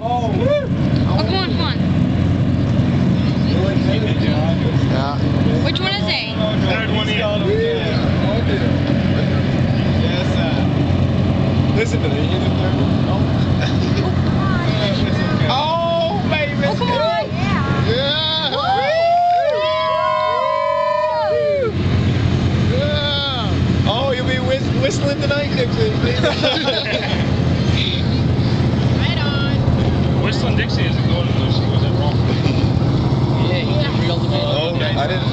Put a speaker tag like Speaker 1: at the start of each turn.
Speaker 1: Oh, come on, come on.
Speaker 2: Yeah.
Speaker 1: Which one is A?
Speaker 3: Third one here. Yes, listen to me. You the third one? Oh, baby.
Speaker 1: Oh, come on.
Speaker 2: Yeah. Yeah.
Speaker 3: Oh, you'll be whistling tonight, Dixie.
Speaker 1: Right on.
Speaker 3: Whistling Dixie isn't going to the. Was it wrong?
Speaker 2: Yeah, he reeled him in.
Speaker 3: Oh, I didn't.